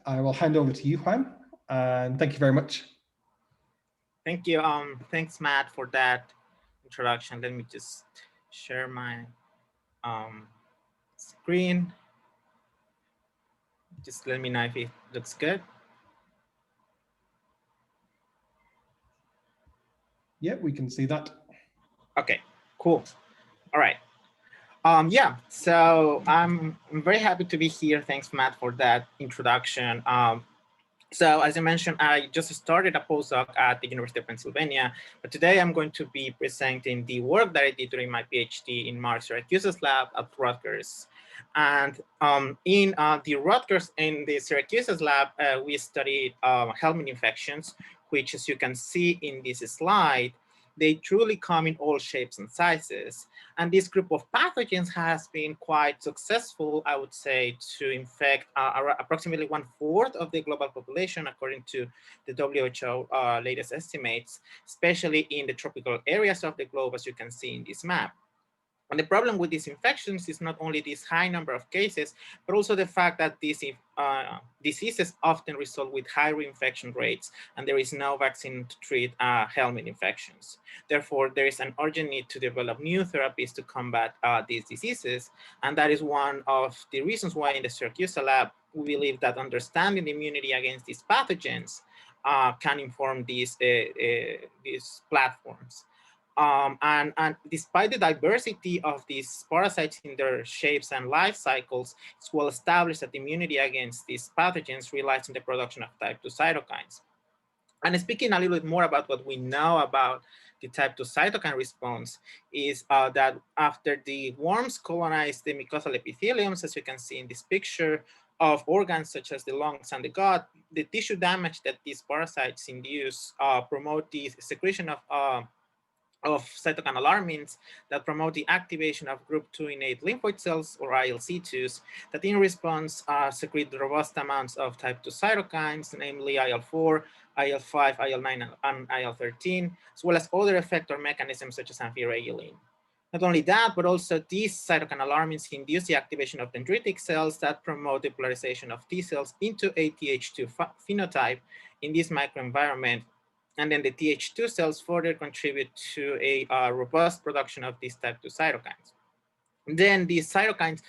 I will hand over to you, Juan, and thank you very much. Thank you. Thanks, Matt, for that introduction. Let me just share my screen. Just let me know if it looks good. Yeah, we can see that. Okay, cool. All right. Yeah, so I'm very happy to be here. Thanks, Matt, for that introduction. So as I mentioned, I just started a postdoc at the University of Pennsylvania, but today I'm going to be presenting the work that I did during my PhD in Mark Syracuse's lab at Rutgers. And in the Syracuse's lab, we studied helminth infections, which, as you can see in this slide, they truly come in all shapes and sizes. And this group of pathogens has been quite successful, I would say, to infect approximately 1/4 of the global population, according to the WHO latest estimates, especially in the tropical areas of the globe, as you can see in this map. And the problem with these infections is not only this high number of cases, but also the fact that these diseases often result with high reinfection rates, and there is no vaccine to treat helminth infections. Therefore, there is an urgent need to develop new therapies to combat these diseases. And that is one of the reasons why in the Syracuse lab, we believe that understanding the immunity against these pathogens can inform these platforms. And despite the diversity of these parasites in their shapes and life cycles, it's well established that immunity against these pathogens relies on the production of type 2 cytokines. And speaking a little bit more about what we know about the type 2 cytokine response is that after the worms colonize the mucosal epitheliums, as you can see in this picture, of organs such as the lungs and the gut, the tissue damage that these parasites induce promote the secretion of cytokine alarmins that promote the activation of group 2 innate lymphoid cells, or ILC2s, that in response secrete robust amounts of type 2 cytokines, namely IL-4, IL-5, IL-9, and IL-13, as well as other effector mechanisms such as amphiregulin. Not only that, but also these cytokine alarmins induce the activation of dendritic cells that promote the polarization of T cells into a Th2 phenotype in this microenvironment. And then the Th2 cells further contribute to a robust production of these type 2 cytokines. Then these cytokines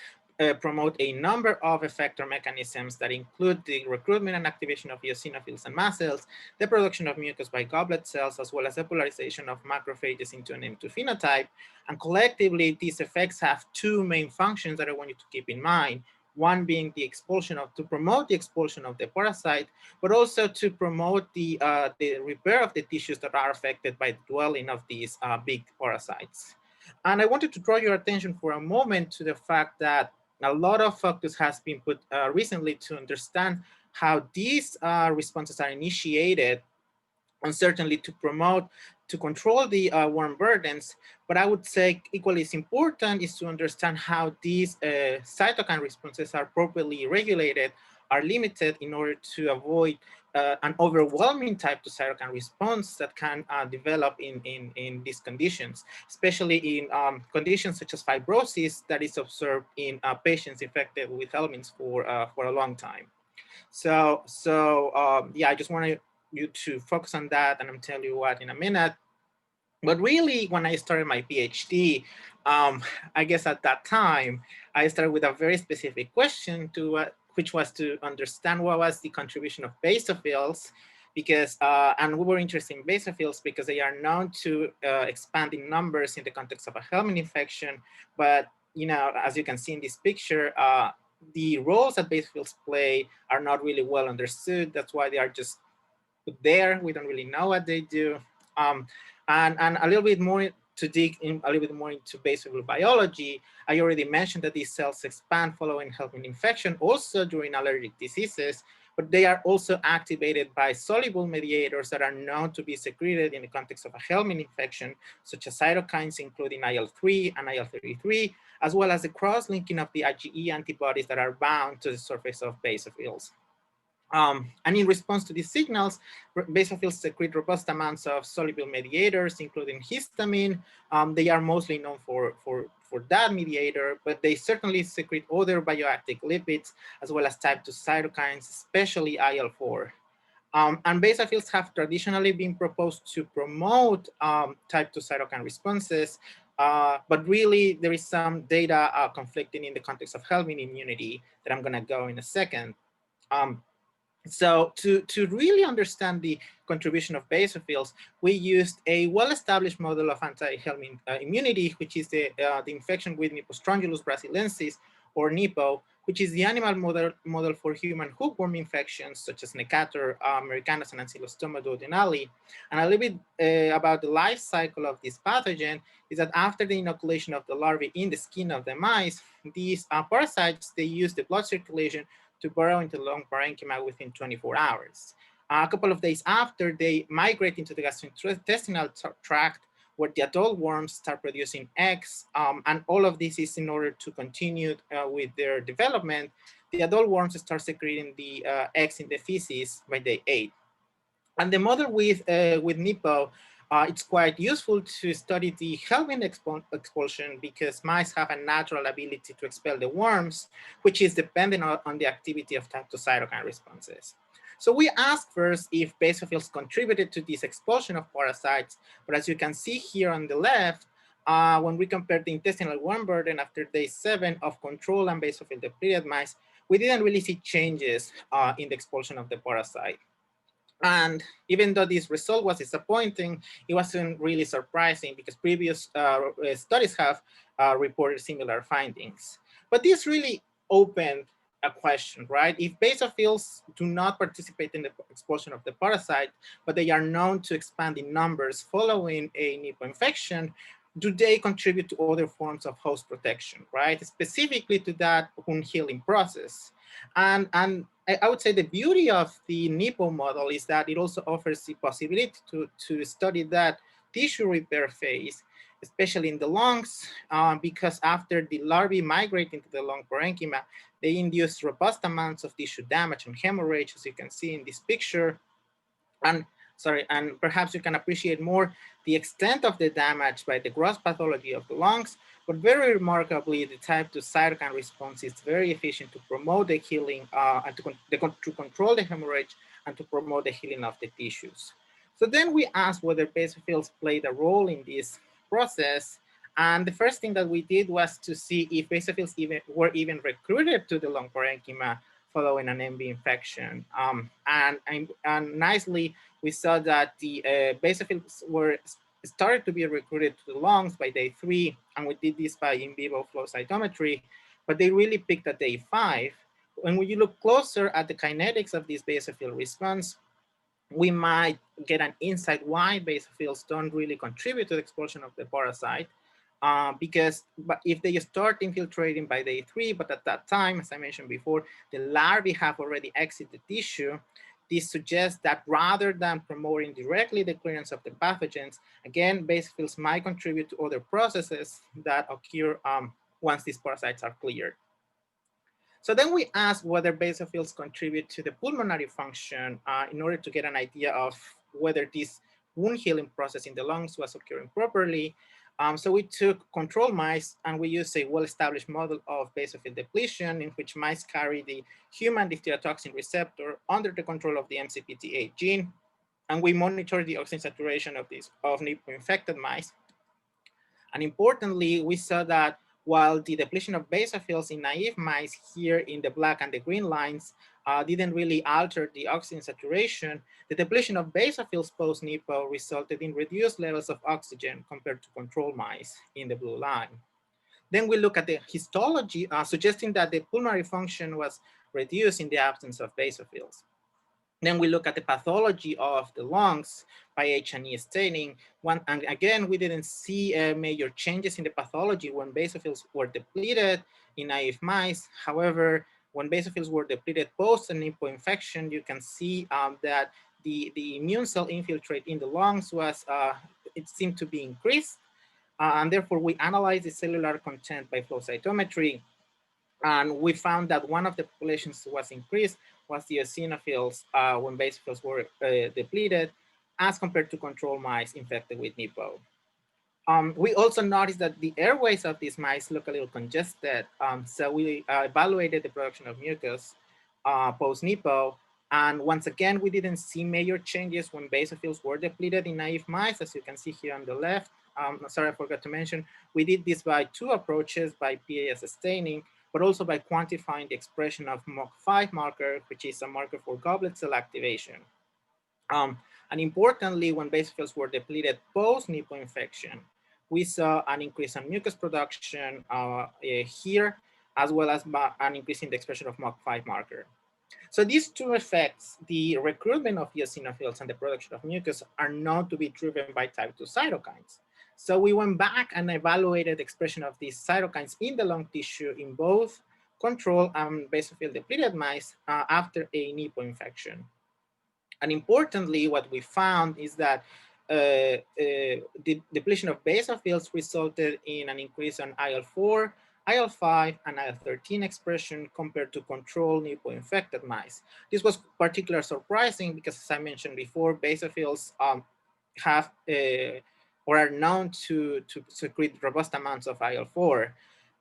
promote a number of effector mechanisms that include the recruitment and activation of eosinophils and mast cells, the production of mucus by goblet cells, as well as the polarization of macrophages into an M2 phenotype. And collectively, these effects have two main functions that I want you to keep in mind. One being the expulsion to promote the expulsion of the parasite, but also to promote the repair of the tissues that are affected by the dwelling of these big parasites. And I wanted to draw your attention for a moment to the fact that a lot of focus has been put recently to understand how these responses are initiated, and certainly to control the worm burdens. But I would say equally as important is to understand how these cytokine responses are properly regulated, are limited in order to avoid an overwhelming type 2 cytokine response that can develop in these conditions, especially in conditions such as fibrosis that is observed in patients infected with helminths for a long time. So yeah, I just want you to focus on that, and I'm telling you what in a minute. But really, when I started my PhD, I guess at that time, I started with a very specific question which was to understand what was the contribution of basophils, because, and we were interested in basophils because they are known to expand in numbers in the context of a helminth infection. But, you know, as you can see in this picture, the roles that basophils play are not really well understood. That's why they are just put there. We don't really know what they do. And a little bit more to dig in a little bit more into basophil biology, I already mentioned that these cells expand following helminth infection, also during allergic diseases, but they are also activated by soluble mediators that are known to be secreted in the context of a helminth infection, such as cytokines, including IL-3 and IL-33, as well as the cross-linking of the IgE antibodies that are bound to the surface of basophils. And in response to these signals, basophils secrete robust amounts of soluble mediators, including histamine. They are mostly known for for that mediator, but they certainly secrete other bioactive lipids as well as type 2 cytokines, especially IL-4. And basophils have traditionally been proposed to promote type 2 cytokine responses, but really there is some data conflicting in the context of helminth immunity that I'm gonna go in a second. So to really understand the contribution of basophils, we used a well-established model of anti-helminth immunity, which is the infection with Nippostrongylus brasiliensis, or Nippo, which is the animal model for human hookworm infections, such as Necator, Americanus, and Ancylostoma duodenale. And a little bit about the life cycle of this pathogen is that after the inoculation of the larvae in the skin of the mice, these parasites, they use the blood circulation to burrow into the lung parenchyma within 24 hours. A couple of days after, they migrate into the gastrointestinal tract, where the adult worms start producing eggs, and all of this is in order to continue with their development. The adult worms start secreting the eggs in the feces by day 8. And the model with Nippo, it's quite useful to study the helminth expulsion because mice have a natural ability to expel the worms, which is dependent on the activity of type 2 cytokine responses. So we asked first if basophils contributed to this expulsion of parasites, but as you can see here on the left, when we compared the intestinal worm burden after day 7 of control and basophil depleted mice, we didn't really see changes in the expulsion of the parasite. And even though this result was disappointing, it wasn't really surprising because previous studies have reported similar findings. But this really opened a question, right? If basophils do not participate in the expulsion of the parasite, but they are known to expand in numbers following a Nippo infection, do they contribute to other forms of host protection, right? Specifically to that wound healing process. And I would say the beauty of the Nippo model is that it also offers the possibility to study that tissue repair phase, especially in the lungs, because after the larvae migrate into the lung parenchyma, they induce robust amounts of tissue damage and hemorrhage, as you can see in this picture. And perhaps you can appreciate more the extent of the damage by the gross pathology of the lungs, but very remarkably, the type 2 cytokine response is very efficient to promote the healing and to control the hemorrhage and to promote the healing of the tissues. So then we asked whether basophils played a role in this process. And the first thing that we did was to see if basophils were even recruited to the lung parenchyma following an MB infection. And nicely, we saw that the basophils started to be recruited to the lungs by day 3, and we did this by in vivo flow cytometry, but they really peaked at day 5. When you look closer at the kinetics of this basophil response, we might get an insight why basophils don't really contribute to the expulsion of the parasite. But if they start infiltrating by day 3, but at that time, as I mentioned before, the larvae have already exited the tissue, this suggests that rather than promoting directly the clearance of the pathogens, again, basophils might contribute to other processes that occur once these parasites are cleared. So then we asked whether basophils contribute to the pulmonary function in order to get an idea of whether this wound healing process in the lungs was occurring properly. So we took control mice and we used a well-established model of basophil depletion in which mice carry the human diphtheria toxin receptor under the control of the MCPT8 gene. And we monitored the oxygen saturation of Nippo-infected mice. And importantly, we saw that while the depletion of basophils in naive mice here in the black and the green lines didn't really alter the oxygen saturation, the depletion of basophils post-Nippo resulted in reduced levels of oxygen compared to control mice in the blue line. Then we look at the histology, suggesting that the pulmonary function was reduced in the absence of basophils. Then we look at the pathology of the lungs by H&E staining. And again, we didn't see major changes in the pathology when basophils were depleted in naive mice. However, when basophils were depleted post a Nippo infection, you can see that the immune cell infiltrate in the lungs it seemed to be increased. And therefore, we analyzed the cellular content by flow cytometry. And we found that one of the populations was increased was the eosinophils when basophils were depleted as compared to control mice infected with Nippo. We also noticed that the airways of these mice look a little congested. So we evaluated the production of mucus post-Nippo. And once again, we didn't see major changes when basophils were depleted in naive mice, as you can see here on the left. Sorry, I forgot to mention, we did this by two approaches, by PAS staining, but also by quantifying the expression of MOC5 marker, which is a marker for goblet cell activation. And importantly, when basophils were depleted post-Nippo infection, we saw an increase in mucus production here, as well as an increase in the expression of MOC5 marker. So these two effects, the recruitment of eosinophils and the production of mucus, are known to be driven by type 2 cytokines. So we went back and evaluated the expression of these cytokines in the lung tissue in both control and basophil depleted mice after a Nippo infection. And importantly, what we found is that the depletion of basophils resulted in an increase on IL-4, IL-5, and IL-13 expression compared to control Nippo-infected mice. This was particularly surprising because, as I mentioned before, basophils have or are known to secrete robust amounts of IL-4,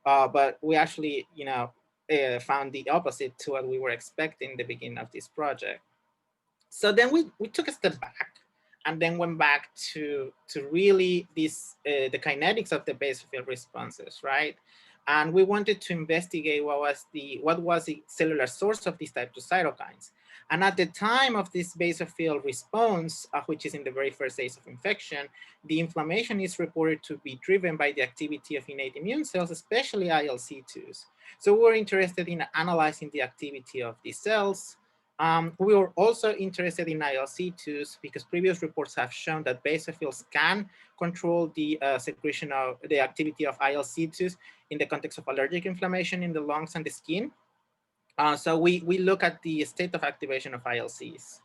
but we actually, found the opposite to what we were expecting in the beginning of this project. So then we took a step back and then went back to really this the kinetics of the basophil responses, right? And we wanted to investigate what was the cellular source of these type 2 cytokines. And at the time of this basophil response, which is in the very first days of infection, the inflammation is reported to be driven by the activity of innate immune cells, especially ILC2s. So we were interested in analyzing the activity of these cells. We were also interested in ILC2s because previous reports have shown that basophils can control the secretion of the activity of ILC2s in the context of allergic inflammation in the lungs and the skin. So we look at the state of activation of ILCs.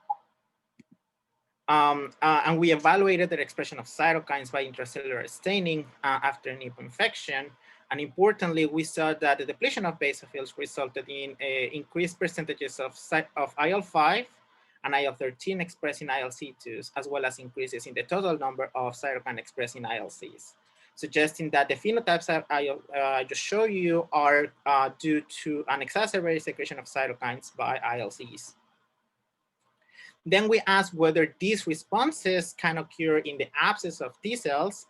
And we evaluated the expression of cytokines by intracellular staining after Nippo infection. And importantly, we saw that the depletion of basophils resulted in increased percentages of IL-5 and IL-13 expressing ILC2s, as well as increases in the total number of cytokine expressing ILCs, suggesting that the phenotypes I just showed you are due to an exacerbated secretion of cytokines by ILCs. Then we asked whether these responses can occur in the absence of T cells.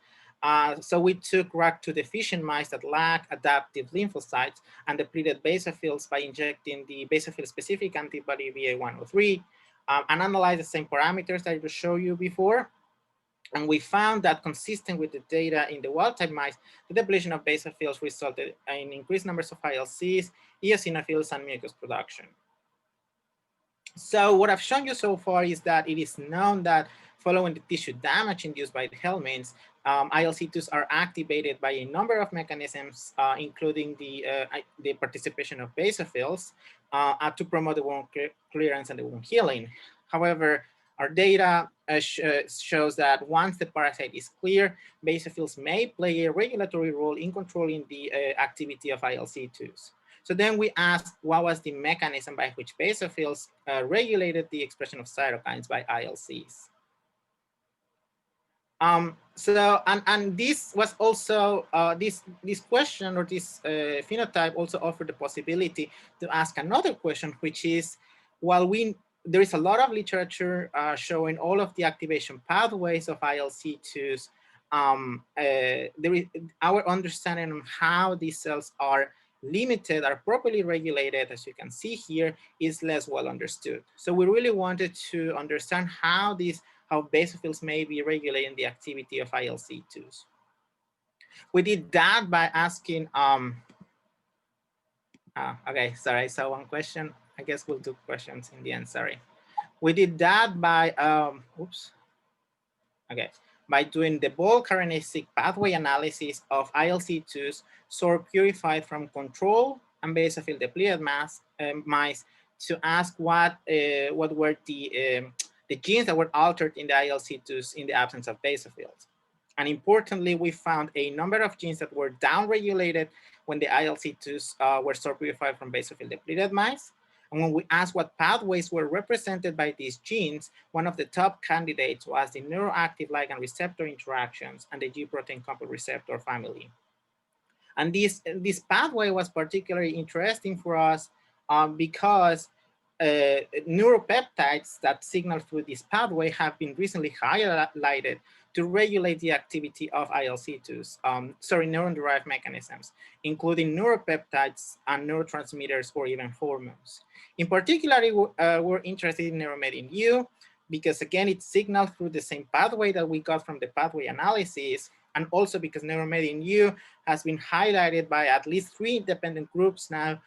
So we took RAC2 deficient mice that lack adaptive lymphocytes and depleted basophils by injecting the basophil-specific antibody BA103 and analyzed the same parameters that I just showed you before. And we found that consistent with the data in the wild-type mice, the depletion of basophils resulted in increased numbers of ILCs, eosinophils, and mucus production. So what I've shown you so far is that it is known that following the tissue damage induced by the helminths, ILC2s are activated by a number of mechanisms, including the participation of basophils to promote the wound clearance and the wound healing. However, our data shows that once the parasite is clear, basophils may play a regulatory role in controlling the activity of ILC2s. So then we asked what was the mechanism by which basophils regulated the expression of cytokines by ILCs. And this was also, this question or this phenotype also offered the possibility to ask another question, which is, while there is a lot of literature showing all of the activation pathways of ILC2s, our understanding of how these cells are limited, are properly regulated, as you can see here, is less well understood. So we really wanted to understand how basophils may be regulating the activity of ILC2s. We did that by asking, okay, sorry, I saw one question. I guess we'll do questions in the end, sorry. We did that by, by doing the bulk RNAseq pathway analysis of ILC2s, so purified from control and basophil depleted mice to ask what were the genes that were altered in the ILC2s in the absence of basophils. And importantly, we found a number of genes that were downregulated when the ILC2s were so purified from basophil depleted mice. And when we asked what pathways were represented by these genes, one of the top candidates was the neuroactive ligand receptor interactions and the G protein coupled receptor family. And this pathway was particularly interesting for us because neuropeptides that signal through this pathway have been recently highlighted to regulate the activity of ILC2s, neuron-derived mechanisms, including neuropeptides and neurotransmitters or even hormones. In particular, we're interested in neuromedin U because again, it signaled through the same pathway that we got from the pathway analysis, and also because neuromedin U has been highlighted by at least 3 independent groups now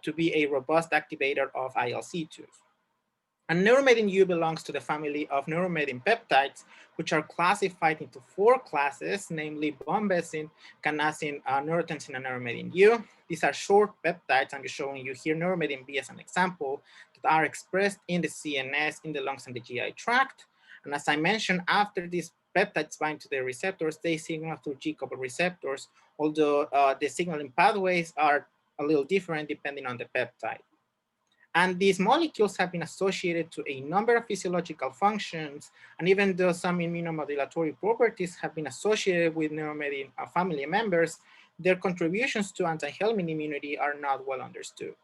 to be a robust activator of ILC2s. And neuromedin U belongs to the family of neuromedin peptides, which are classified into 4 classes, namely bombesin, canasin, neurotensin, and neuromedin U. These are short peptides. I'm just showing you here neuromedin B as an example, that are expressed in the CNS, in the lungs, and the GI tract. And as I mentioned, after these peptides bind to the receptors, they signal through G-coupled receptors, although the signaling pathways are a little different depending on the peptide. And these molecules have been associated to a number of physiological functions, and even though some immunomodulatory properties have been associated with neuromedin family members, their contributions to anti-helminth immunity are not well understood.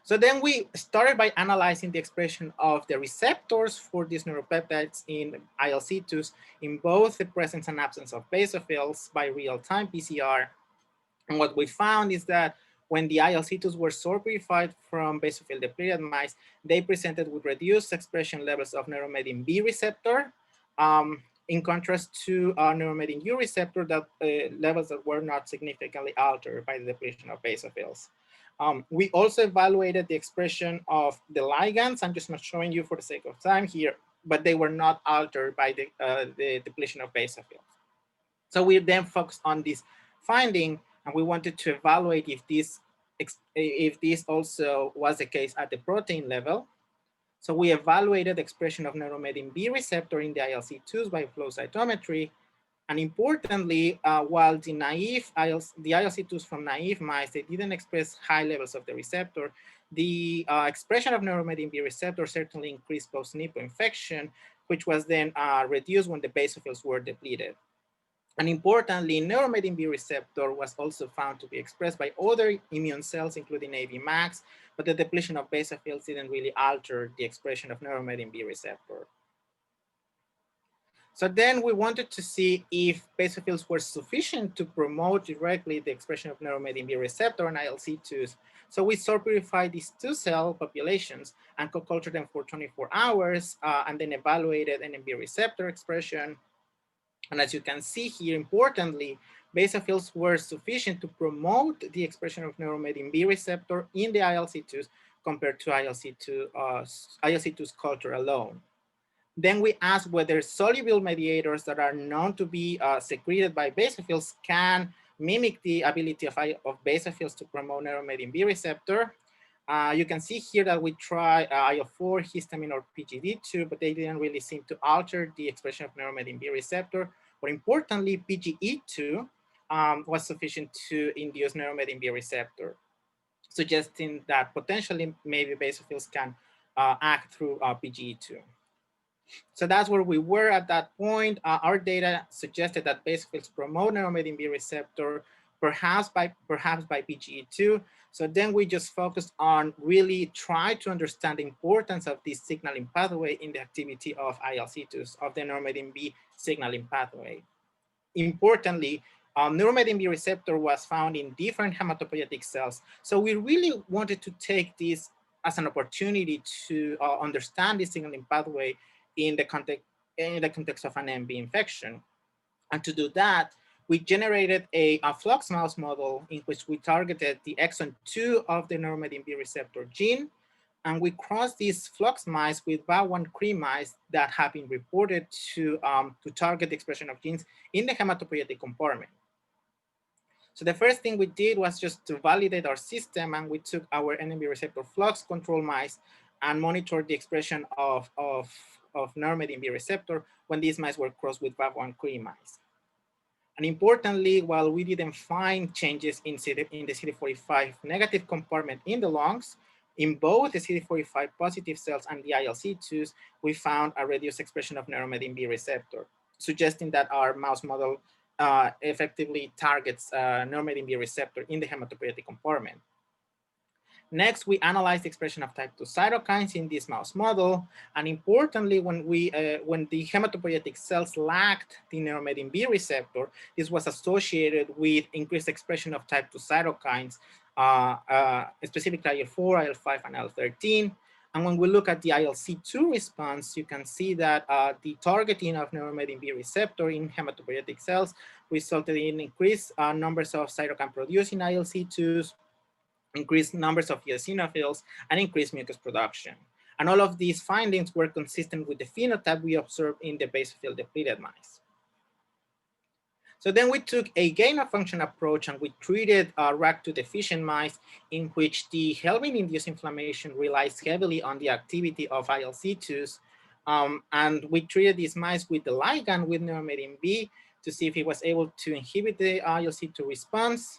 So then we started by analyzing the expression of the receptors for these neuropeptides in ILC2s in both the presence and absence of basophils by real-time PCR. And what we found is that when the ILC2s were sort purified from basophil depleted mice, they presented with reduced expression levels of neuromedin B receptor, in contrast to neuromedin U receptor that levels that were not significantly altered by the depletion of basophils. We also evaluated the expression of the ligands. I'm just not showing you for the sake of time here, but they were not altered by the depletion of basophils. So we then focused on this finding, and we wanted to evaluate if this also was the case at the protein level. So we evaluated the expression of neuromedin B receptor in the ILC2s by flow cytometry. And importantly, while the ILC2s from naive mice, they didn't express high levels of the receptor, the expression of neuromedin B receptor certainly increased post-Nippo infection, which was then reduced when the basophils were depleted. And importantly, neuromedin B receptor was also found to be expressed by other immune cells, including AV max, but the depletion of basophils didn't really alter the expression of neuromedin B receptor. So then we wanted to see if basophils were sufficient to promote directly the expression of neuromedin B receptor on ILC2s. So we sort purified these 2 cell populations and co-cultured them for 24 hours and then evaluated NMB receptor expression. And as you can see here, importantly, basophils were sufficient to promote the expression of neuromedin B receptor in the ILC2s compared to ILC2's culture alone. Then we asked whether soluble mediators that are known to be secreted by basophils can mimic the ability of basophils to promote neuromedin B receptor. You can see here that we try IL-4, histamine, or PGD2, but they didn't really seem to alter the expression of neuromedin B receptor. But importantly, PGE2 was sufficient to induce neuromedin B receptor, suggesting that potentially maybe basophils can act through PGE2. So that's where we were at that point. Our data suggested that basophils promote neuromedin B receptor, perhaps by PGE2. So then we just focused on really try to understand the importance of this signaling pathway in the activity of ILC2s, of the neuromedin B signaling pathway. Importantly, neuromedin B receptor was found in different hematopoietic cells. So we really wanted to take this as an opportunity to understand the signaling pathway in the context of an MB infection. And to do that, we generated a flux mouse model in which we targeted the exon 2 of the neuromedin B receptor gene. And we crossed these flux mice with VAV1 mice that have been reported to target the expression of genes in the hematopoietic compartment. So the first thing we did was just to validate our system, and we took our NMB receptor flux control mice and monitored the expression of neuromedin B receptor when these mice were crossed with VAV1 mice. And importantly, while we didn't find changes in the CD45 negative compartment in the lungs, In both the CD45 positive cells and the ILC2s, we found a reduced expression of neuromedin B receptor, suggesting that our mouse model effectively targets neuromedin B receptor in the hematopoietic compartment. Next, we analyzed the expression of type 2 cytokines in this mouse model. And importantly, when the hematopoietic cells lacked the neuromedin B receptor, this was associated with increased expression of type 2 cytokines, specifically IL-4, IL-5, and IL-13. And when we look at the ILC2 response, you can see that the targeting of neuromedin B receptor in hematopoietic cells resulted in increased numbers of cytokine-producing ILC2s, increased numbers of eosinophils, and increased mucus production. And all of these findings were consistent with the phenotype we observed in the basophil depleted mice. So then we took a gain-of-function approach and we treated RAC2 deficient mice in which the helminth-induced inflammation relies heavily on the activity of ILC2s. And we treated these mice with the ligand with neuromedin B to see if it was able to inhibit the ILC2 response.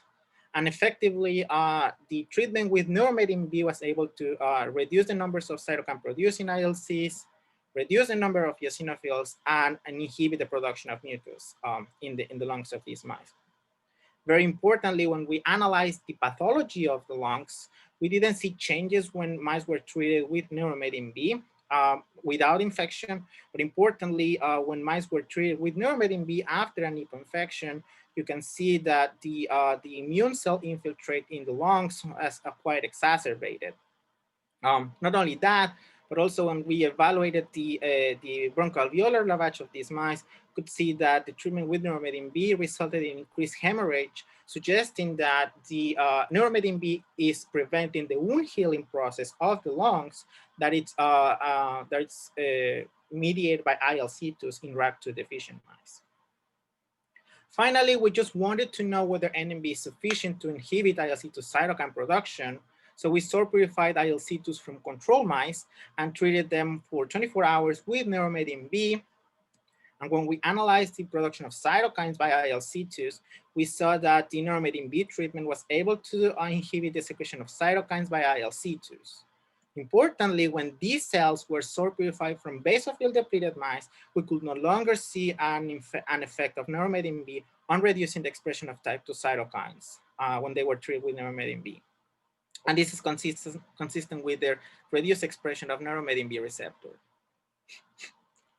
And effectively, the treatment with neuromedin B was able to reduce the numbers of cytokine-producing ILCs, reduce the number of eosinophils, and inhibit the production of mucus in the lungs of these mice. Very importantly, when we analyzed the pathology of the lungs, we didn't see changes when mice were treated with neuromedin B without infection. But importantly, when mice were treated with neuromedin B after a Nippo infection, you can see that the immune cell infiltrate in the lungs as quite exacerbated. Not only that, but also when we evaluated the bronchoalveolar lavage of these mice, could see that the treatment with neuromedin B resulted in increased hemorrhage, suggesting that the neuromedin B is preventing the wound healing process of the lungs that it's mediated by ILC2s in RAC2 deficient mice. Finally, we just wanted to know whether NMB is sufficient to inhibit ILC2 cytokine production. So we source purified ILC2s from control mice and treated them for 24 hours with neuromedin B. And when we analyzed the production of cytokines by ILC2s, we saw that the neuromedin B treatment was able to inhibit the secretion of cytokines by ILC2s. Importantly, when these cells were source purified from basophil depleted mice, we could no longer see an effect of neuromedin B on reducing the expression of type 2 cytokines when they were treated with neuromedin B. And this is consistent with their reduced expression of neuromedin B receptor.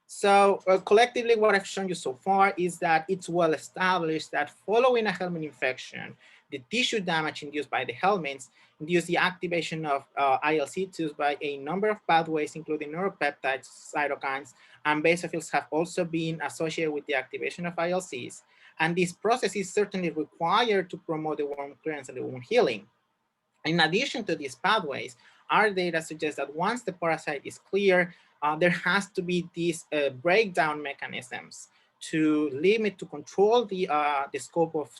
So collectively, what I've shown you so far is that it's well established that following a helminth infection, the tissue damage induced by the helminths induce the activation of ILC2s by a number of pathways, including neuropeptides, cytokines, and basophils have also been associated with the activation of ILCs. And this process is certainly required to promote the wound clearance and the wound healing. In addition to these pathways, our data suggests that once the parasite is clear, there has to be these breakdown mechanisms to limit, to control the scope of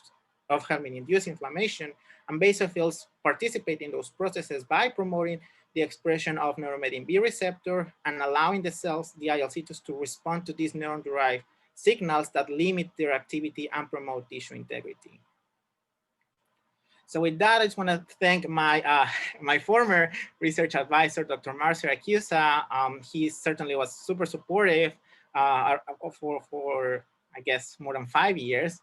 helminth-induced inflammation, and basophils participate in those processes by promoting the expression of neuromedin B receptor and allowing the cells, the ILC2s, to respond to these neuron-derived signals that limit their activity and promote tissue integrity. So with that, I just want to thank my my former research advisor, Dr. Mar Siracusa. He certainly was super supportive for I guess more than 5 years.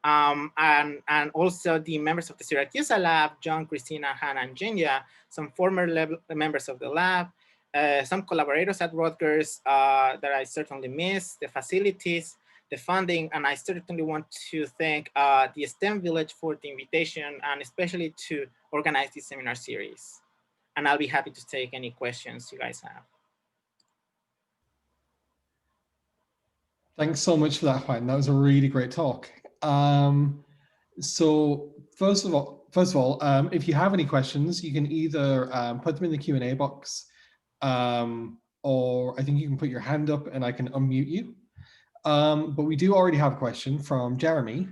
And also the members of the Siracusa lab, John, Christina, Hannah, and Jinya, some former members of the lab, some collaborators at Rutgers that I certainly miss, the facilities, the funding, and I certainly want to thank the STEM Village for the invitation and especially to organize this seminar series. And I'll be happy to take any questions you guys have. Thanks so much for that, Juan. That was a really great talk. So first of all, if you have any questions, you can either put them in the Q&A box, or I think you can put your hand up and I can unmute you. But we do already have a question from Jeremy,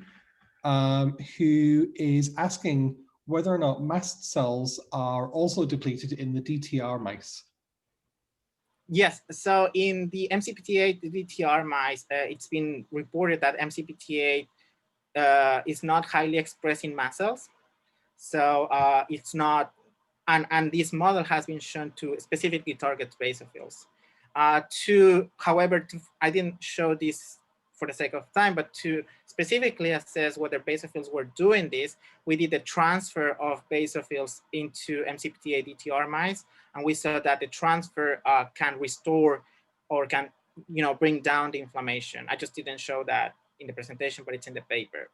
who is asking whether or not mast cells are also depleted in the DTR mice. Yes, so in the MCPT8 DTR mice, it's been reported that MCPT8 is not highly expressed in mast cells. So it's not and this model has been shown to specifically target basophils. However, I didn't show this for the sake of time, but to specifically assess whether basophils were doing this, we did a transfer of basophils into MCPTA DTR mice, and we saw that the transfer can restore or can bring down the inflammation. I just didn't show that in the presentation, but it's in the paper.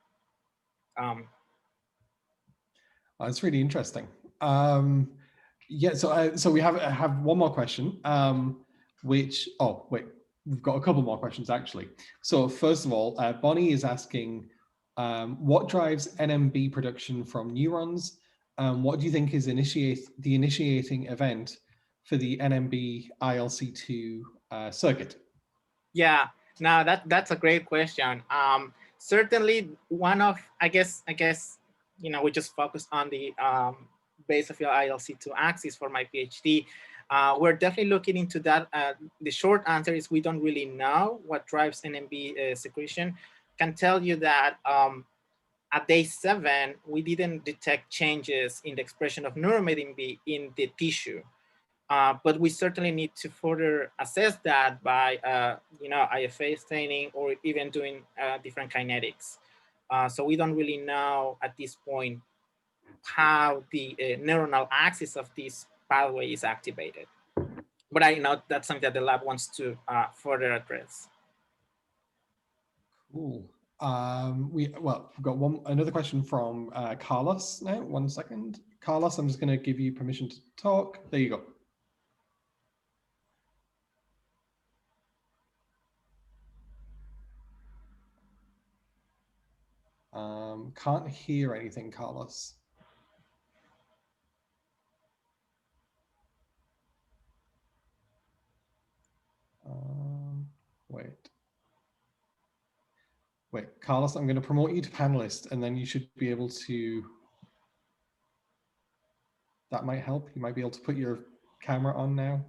That's really interesting. Yeah, so we have one more question, which, oh, wait, we've got a couple more questions actually. So first of all, Bonnie is asking, what drives NMB production from neurons? What do you think is the initiating event for the NMB ILC2 circuit? Yeah, now that's a great question. Certainly one of, I guess, we just focused on the basophil ILC2 axis for my PhD. We're definitely looking into that. The short answer is we don't really know what drives NMB secretion. Can tell you that at day 7, we didn't detect changes in the expression of neuromedin B in the tissue. But we certainly need to further assess that by, IFA staining or even doing different kinetics. So we don't really know at this point how the neuronal axis of this pathway is activated. But I know that's something that the lab wants to further address. Cool. We've got another question from Carlos now. 1 second. Carlos, I'm just going to give you permission to talk. There you go. Can't hear anything, Carlos. Wait, Carlos, I'm going to promote you to panelist, and then you should be able to, that might help. You might be able to put your camera on now.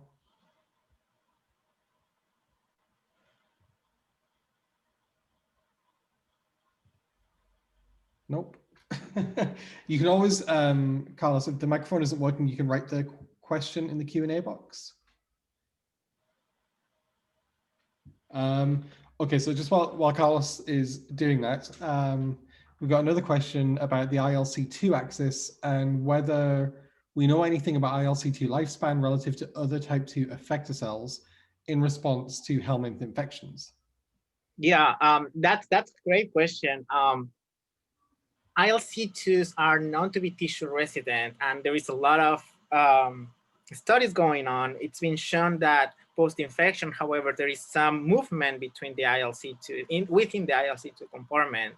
Nope. You can always, Carlos, if the microphone isn't working, you can write the question in the Q&A box. Okay, so just while Carlos is doing that, we've got another question about the ILC2 axis and whether we know anything about ILC2 lifespan relative to other type 2 effector cells in response to helminth infections. Yeah, that's a great question. ILC2s are known to be tissue resident, and there is a lot of studies going on. It's been shown that post-infection, however, there is some movement between the ILC2 within the ILC2 compartment.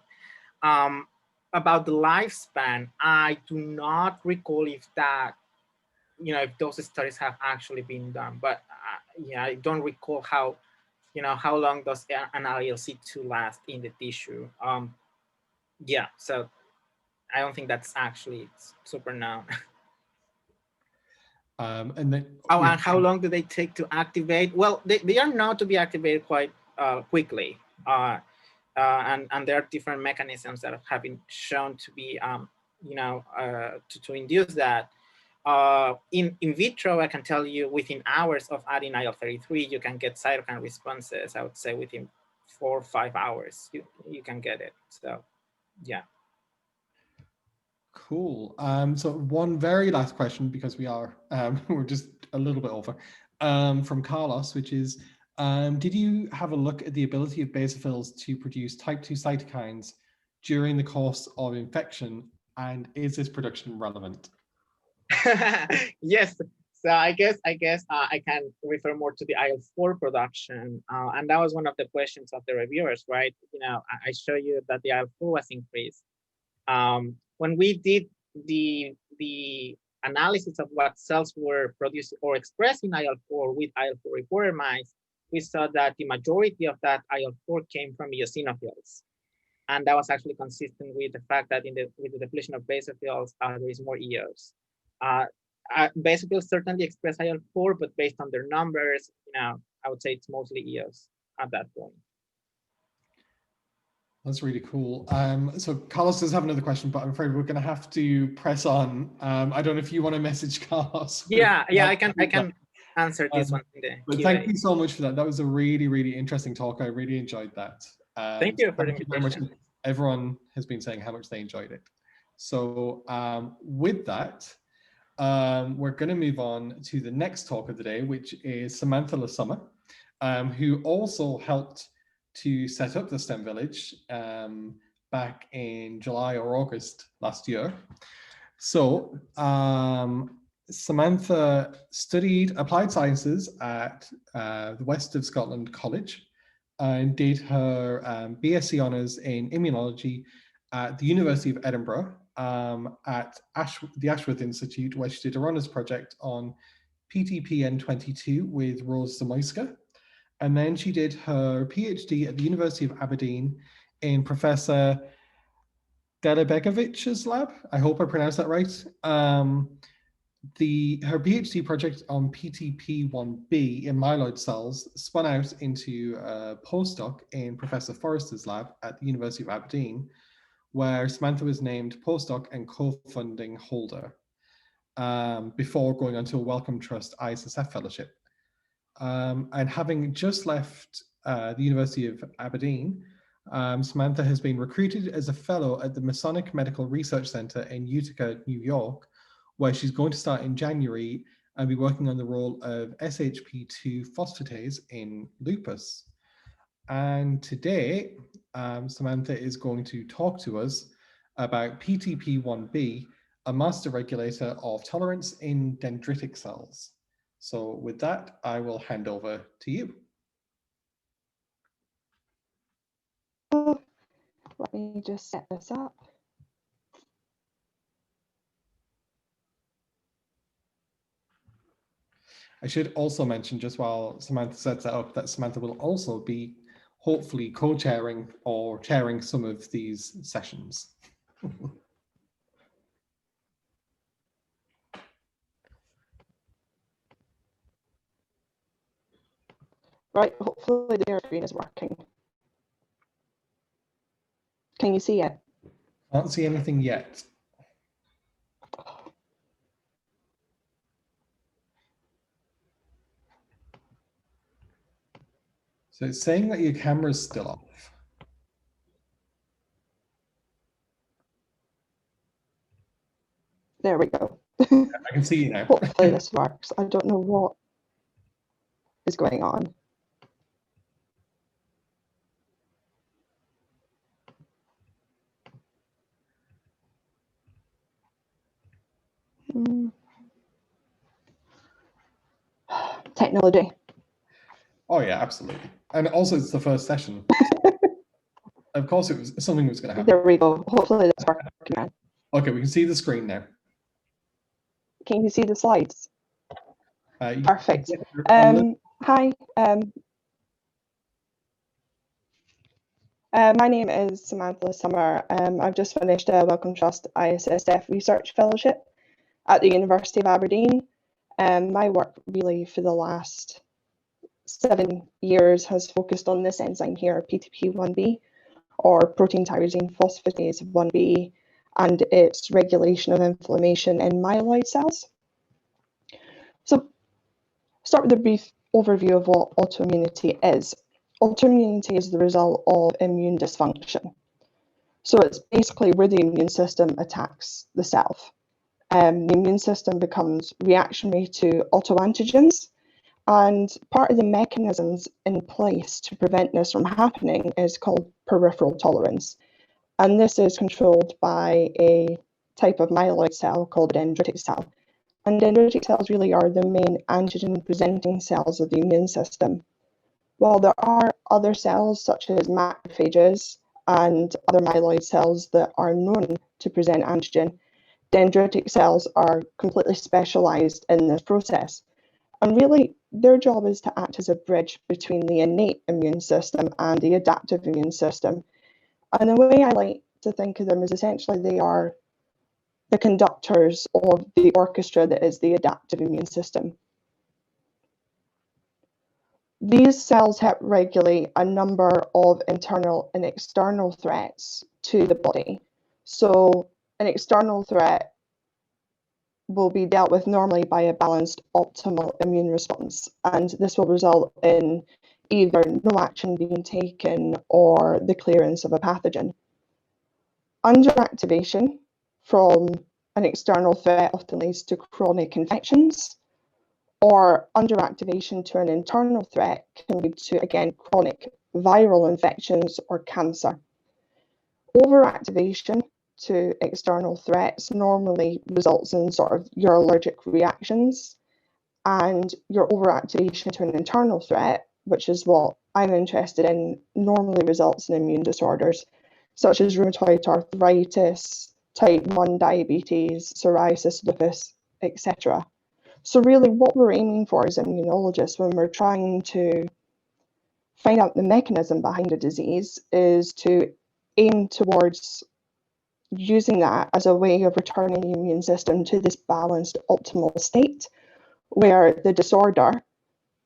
About the lifespan, I do not recall if that, if those studies have actually been done, but yeah, I don't recall how long does an ILC2 last in the tissue. Yeah, so I don't think that's actually super known. And then, and how long do they take to activate? Well, they are known to be activated quite quickly. And there are different mechanisms that have been shown to be, to induce that. In vitro, I can tell you within hours of adding IL-33, you can get cytokine responses. I would say within 4 or 5 hours, you can get it. So, yeah. Cool. So one very last question, because we are we're just a little bit over, from Carlos, which is, did you have a look at the ability of basophils to produce type 2 cytokines during the course of infection, and is this production relevant? Yes. So I guess I can refer more to the IL-4 production, and that was one of the questions of the reviewers, right? I show you that the IL-4 was increased. When we did the analysis of what cells were produced or expressed in IL-4 with IL-4 reporter mice, we saw that the majority of that IL-4 came from eosinophils. And that was actually consistent with the fact that with the depletion of basophils, there is more EOs. Basophils certainly express IL-4, but based on their numbers, I would say it's mostly EOs at that point. That's really cool. So Carlos does have another question, but I'm afraid we're going to have to press on. I don't know if you want to message Carlos. Yeah, I can answer this one in the But Q&A. thank you so much for that. That was a really, really interesting talk. I really enjoyed that. Thank you for the very much. invitation. Everyone has been saying how much they enjoyed it. So with that, we're going to move on to the next talk of the day, which is Samantha Le Sommer, who also helped to set up the STEM Village back in July or August last year. So Samantha studied applied sciences at the West of Scotland College and did her BSc Honours in Immunology at the University of Edinburgh at the Ashworth Institute, where she did a Honours project on PTPN22 with Rose Zamoyska. And then she did her PhD at the University of Aberdeen in Professor Delibegovich's lab. I hope I pronounced that right. Her PhD project on PTP1B in myeloid cells spun out into a postdoc in Professor Forrester's lab at the University of Aberdeen, where Samantha was named postdoc and co-funding holder before going on to a Wellcome Trust ISSF fellowship. And having just left the University of Aberdeen, Samantha has been recruited as a fellow at the Masonic Medical Research Center in Utica, New York, where she's going to start in January and be working on the role of SHP2 phosphatase in lupus. And today, Samantha is going to talk to us about PTP1B, a master regulator of tolerance in dendritic cells. So with that, I will hand over to you. Let me just set this up. I should also mention, just while Samantha sets that up, that Samantha will also be hopefully co-chairing or chairing some of these sessions. Right, hopefully the screen is working. Can you see it? Can't see anything yet. So it's saying that your camera's still off. There we go. I can see you now. Hopefully this works. I don't know what is going on. Technology. Oh yeah, absolutely. And also it's the first session. Of course it was something was going to happen. There we go. Hopefully that's working now. Okay, we can see the screen now. Can you see the slides? Perfect. Hi. My name is Samantha Le Sommer. I've just finished a Wellcome Trust ISSF Research Fellowship at the University of Aberdeen. My work really for the last 7 years has focused on this enzyme here, PTP1B, or protein tyrosine phosphatase 1B, and its regulation of inflammation in myeloid cells. So, start with a brief overview of what autoimmunity is. Autoimmunity is the result of immune dysfunction. So it's basically where the immune system attacks the self. The immune system becomes reactionary to autoantigens, and part of the mechanisms in place to prevent this from happening is called peripheral tolerance. And this is controlled by a type of myeloid cell called a dendritic cell. And dendritic cells really are the main antigen-presenting cells of the immune system. While there are other cells such as macrophages and other myeloid cells that are known to present antigen, dendritic cells are completely specialized in this process. And really, their job is to act as a bridge between the innate immune system and the adaptive immune system. And the way I like to think of them is essentially they are the conductors of the orchestra that is the adaptive immune system. These cells help regulate a number of internal and external threats to the body. So an external threat will be dealt with normally by a balanced optimal immune response, and this will result in either no action being taken or the clearance of a pathogen. Underactivation from an external threat often leads to chronic infections, or underactivation to an internal threat can lead to, again, chronic viral infections or cancer. Overactivation to external threats normally results in sort of your allergic reactions, and your overactivation to an internal threat, which is what I'm interested in, normally results in immune disorders such as rheumatoid arthritis, type 1 diabetes, psoriasis, lupus, etc. So really what we're aiming for as immunologists when we're trying to find out the mechanism behind a disease is to aim towards using that as a way of returning the immune system to this balanced optimal state where the disorder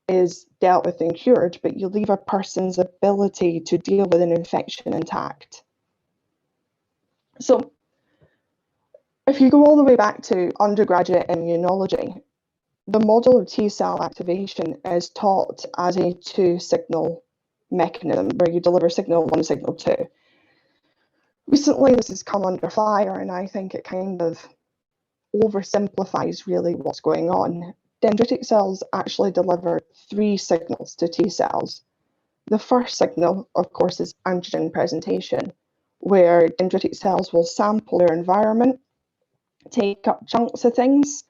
is dealt with and cured, but you leave a person's ability to deal with an infection intact. So if you go all the way back to undergraduate immunology, the model of T-cell activation is taught as a two-signal mechanism where you deliver signal 1, signal 2. Recently, this has come under fire, and I think it kind of oversimplifies really what's going on. Dendritic cells actually deliver 3 signals to T cells. The first signal, of course, is antigen presentation, where dendritic cells will sample their environment, take up chunks of things,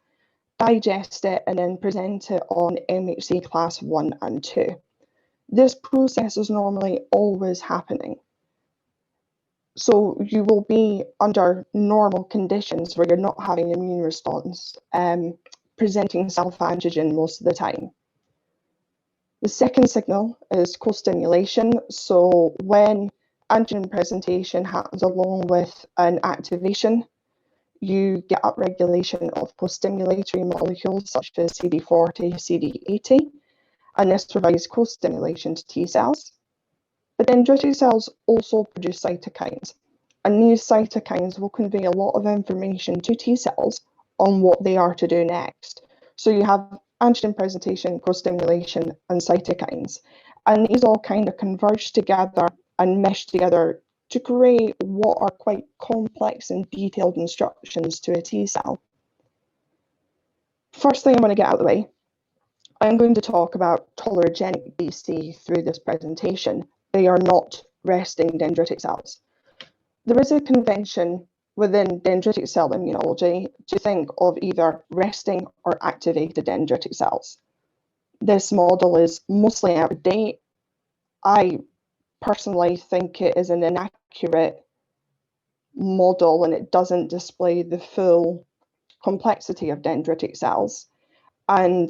digest it, and then present it on MHC class 1 and 2. This process is normally always happening. So you will be under normal conditions where you're not having an immune response, presenting self-antigen most of the time. The second signal is co-stimulation. So when antigen presentation happens along with an activation, you get upregulation of co-stimulatory molecules such as CD40, CD80, and this provides co-stimulation to T cells. But dendritic cells also produce cytokines, and these cytokines will convey a lot of information to T cells on what they are to do next. So you have antigen presentation, co-stimulation, and cytokines, and these all kind of converge together and mesh together to create what are quite complex and detailed instructions to a T cell. First thing I want to get out of the way, I'm going to talk about tolerogenic DC through this presentation. They are not resting dendritic cells. There is a convention within dendritic cell immunology to think of either resting or activated dendritic cells. This model is mostly out of date. I personally think it is an inaccurate model and it doesn't display the full complexity of dendritic cells. And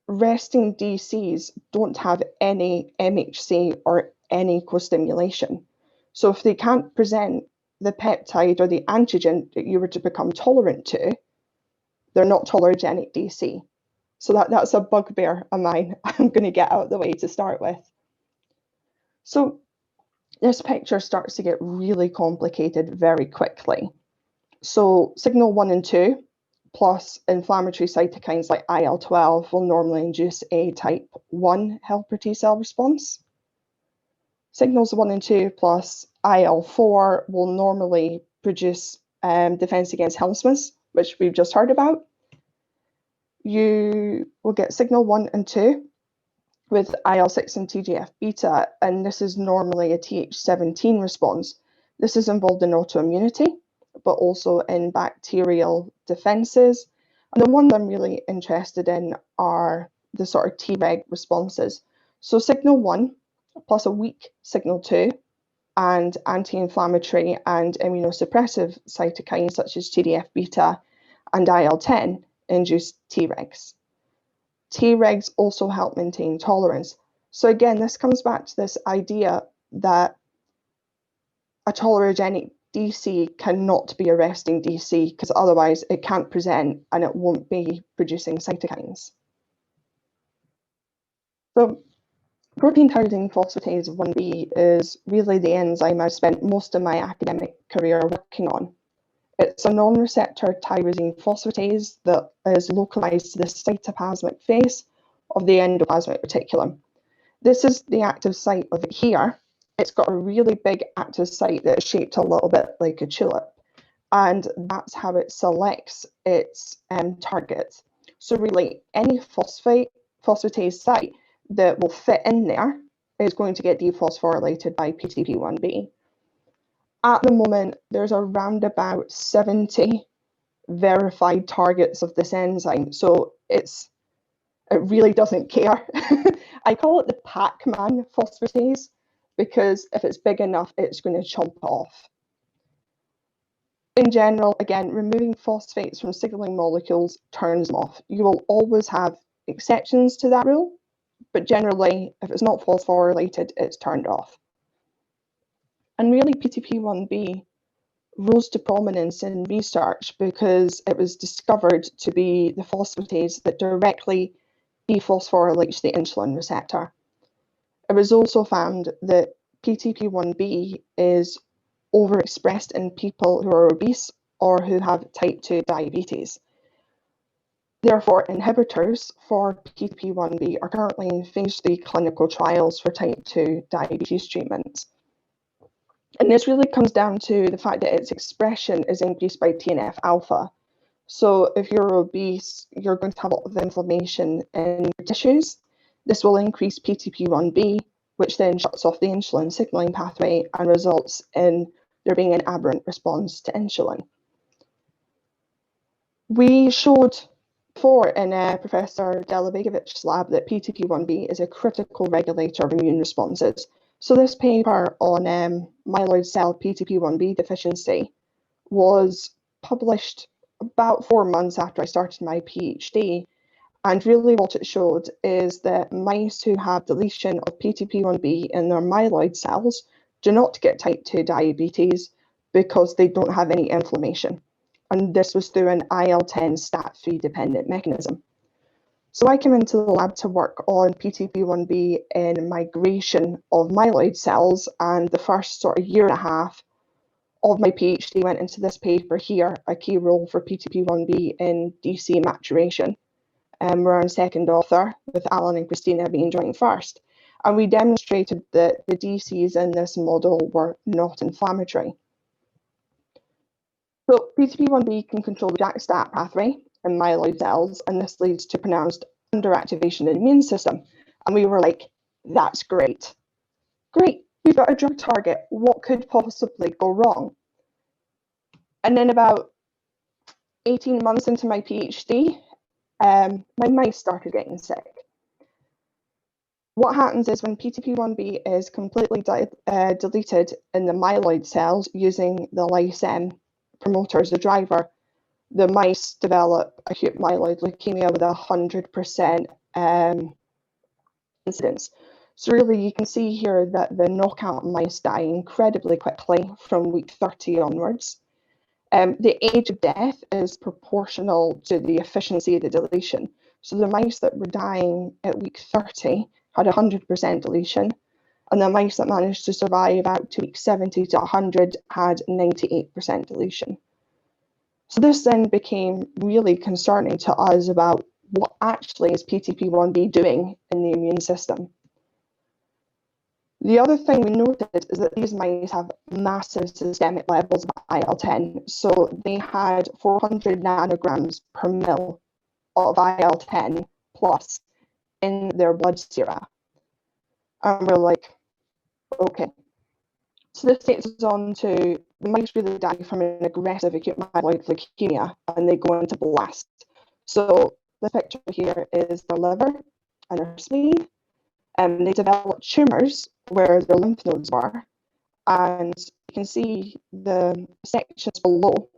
resting DCs don't have any MHC or any co-stimulation. So if they can't present the peptide or the antigen that you were to become tolerant to, they're not tolerogenic DC. So that's a bugbear of mine I'm going to get out of the way to start with. So this picture starts to get really complicated very quickly. So signal 1 and 2 plus inflammatory cytokines like IL-12 will normally induce a type 1 helper T cell response. Signals 1 and 2 plus IL-4 will normally produce defense against helminths, which we've just heard about. You will get signal 1 and 2 with IL-6 and TGF-beta, and this is normally a Th17 response. This is involved in autoimmunity, but also in bacterial defenses. And the ones I'm really interested in are the sort of Treg responses. So signal 1 plus a weak signal 2 and anti-inflammatory and immunosuppressive cytokines such as TGF-beta and IL-10 induce Tregs. Tregs also help maintain tolerance. So again, this comes back to this idea that a tolerogenic DC cannot be a resting DC because otherwise it can't present and it won't be producing cytokines. So Protein tyrosine phosphatase 1b is really the enzyme I've spent most of my academic career working on. It's a non-receptor tyrosine phosphatase that is localized to the cytoplasmic face of the endoplasmic reticulum. This is the active site of it here. It's got a really big active site that is shaped a little bit like a tulip, and that's how it selects its targets. So really, any phosphatase site that will fit in there is going to get dephosphorylated by PTP1B. At the moment, there's around about 70 verified targets of this enzyme, so it really doesn't care. I call it the Pac-Man phosphatase because if it's big enough, it's going to chomp off. In general, again, removing phosphates from signaling molecules turns them off. You will always have exceptions to that rule, but generally, if it's not phosphorylated, it's turned off. And really, PTP1B rose to prominence in research because it was discovered to be the phosphatase that directly dephosphorylates the insulin receptor. It was also found that PTP1B is overexpressed in people who are obese or who have type 2 diabetes. Therefore, inhibitors for PTP1B are currently in phase 3 clinical trials for type 2 diabetes treatments. And this really comes down to the fact that its expression is increased by TNF alpha. So if you're obese, you're going to have a lot of inflammation in your tissues. This will increase PTP1B, which then shuts off the insulin signaling pathway and results in there being an aberrant response to insulin. We showed before in Professor Delabegovich's lab that PTP1B is a critical regulator of immune responses. So this paper on myeloid cell PTP1B deficiency was published about 4 months after I started my PhD. And really what it showed is that mice who have deletion of PTP1B in their myeloid cells do not get type 2 diabetes because they don't have any inflammation. And this was through an IL-10 STAT3 dependent mechanism. So I came into the lab to work on PTP1B in migration of myeloid cells, and the first sort of year and a half of my PhD went into this paper here, a key role for PTP1B in DC maturation. We're on second author, with Alan and Christina being joint first. And we demonstrated that the DCs in this model were not inflammatory. So PTP1B can control the JAK-STAT pathway in myeloid cells, and this leads to pronounced underactivation in the immune system. And we were like, that's great. Great, we've got a drug target. What could possibly go wrong? And then about 18 months into my PhD, my mice started getting sick. What happens is when PTP1B is completely deleted in the myeloid cells using the lysem promoter as a driver, the mice develop acute myeloid leukemia with 100% incidence. So really you can see here that the knockout mice die incredibly quickly from week 30 onwards. The age of death is proportional to the efficiency of the deletion. So the mice that were dying at week 30 had 100% deletion, and the mice that managed to survive out to week 70 to 100 had 98% deletion. So this then became really concerning to us about what actually is PTP1B doing in the immune system. The other thing we noted is that these mice have massive systemic levels of IL-10. So they had 400 nanograms per mil of IL-10 plus in their blood sera. And we're like, okay. So this takes us on to the mice really die from an aggressive acute myeloid leukemia and they go into blast. So the picture here is their liver and their spleen. They develop tumours where their lymph nodes were. And you can see the sections below.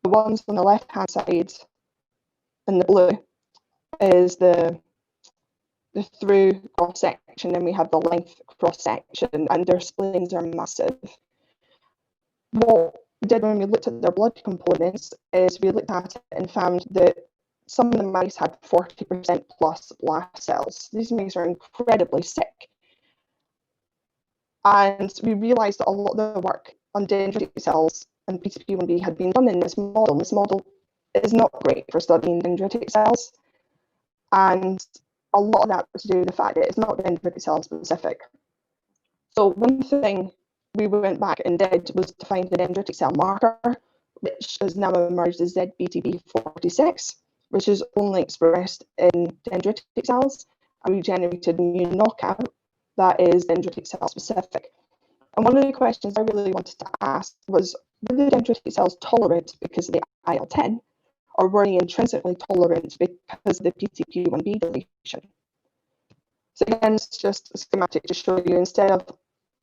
The ones on the left-hand side in the blue is the through cross-section, and we have the length cross-section, and their spleens are massive. What we did when we looked at their blood components is we looked at it and found that some of the mice had 40% plus blast cells. These mice are incredibly sick. And we realised that a lot of the work on dendritic cells and PTP1B had been done in this model. This model is not great for studying dendritic cells. And a lot of that was to do with the fact that it's not dendritic cell specific. So one thing we went back and did was to find the dendritic cell marker, which has now emerged as ZBTB46, which is only expressed in dendritic cells, and we generated a new knockout that is dendritic cell specific. And one of the questions I really wanted to ask was, were the dendritic cells tolerant because of the IL-10, or were they intrinsically tolerant because of the PTP1B deletion? So again, it's just a schematic to show you, instead of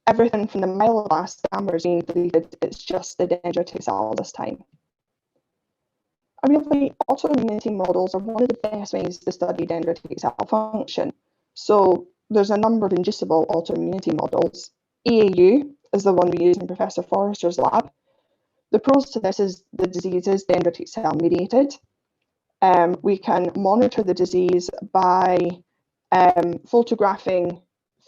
everything from the myeloblast gamma being deleted, it's just the dendritic cell this time. And really, autoimmunity models are one of the best ways to study dendritic cell function. So there's a number of inducible autoimmunity models. EAU is the one we use in Professor Forrester's lab. The pros to this is the disease is dendritic cell mediated. We can monitor the disease by photographing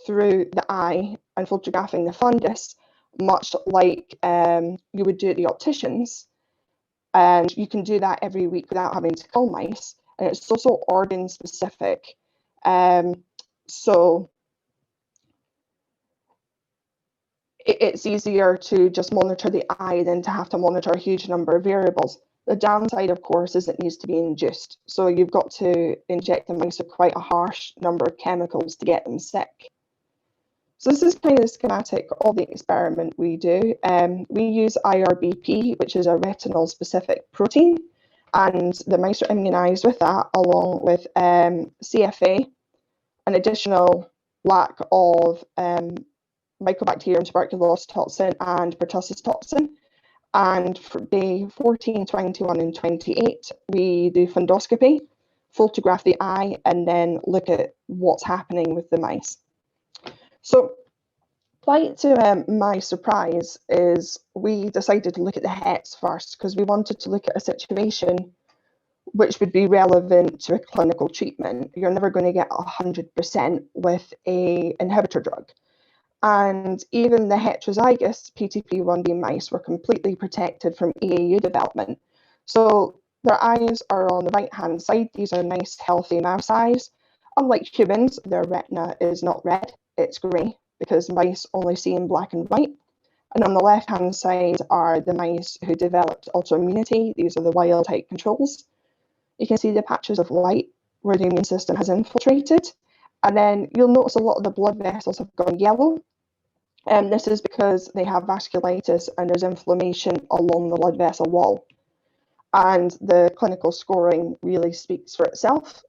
through the eye and photographing the fundus, much like you would do at the opticians. And you can do that every week without having to kill mice. And it's also organ specific. So it's easier to just monitor the eye than to have to monitor a huge number of variables. The downside, of course, is it needs to be induced. So you've got to inject the mice with quite a harsh number of chemicals to get them sick. So this is kind of the schematic of the experiment we do. We use IRBP, which is a retinal specific protein, and the mice are immunized with that, along with CFA, an additional lack of Mycobacterium tuberculosis toxin and pertussis toxin. And for day 14, 21, and 28, we do fundoscopy, photograph the eye, and then look at what's happening with the mice. So quite to my surprise is we decided to look at the HETs first, because we wanted to look at a situation which would be relevant to a clinical treatment. You're never going to get 100% with an inhibitor drug. And even the heterozygous PTP1B mice were completely protected from EAU development. So their eyes are on the right-hand side. These are nice, healthy mouse eyes. Unlike humans, their retina is not red, it's grey, because mice only see in black and white. And on the left-hand side are the mice who developed autoimmunity. These are the wild-type controls. You can see the patches of white where the immune system has infiltrated. And then you'll notice a lot of the blood vessels have gone yellow. And this is because they have vasculitis and there's inflammation along the blood vessel wall. And the clinical scoring really speaks for itself.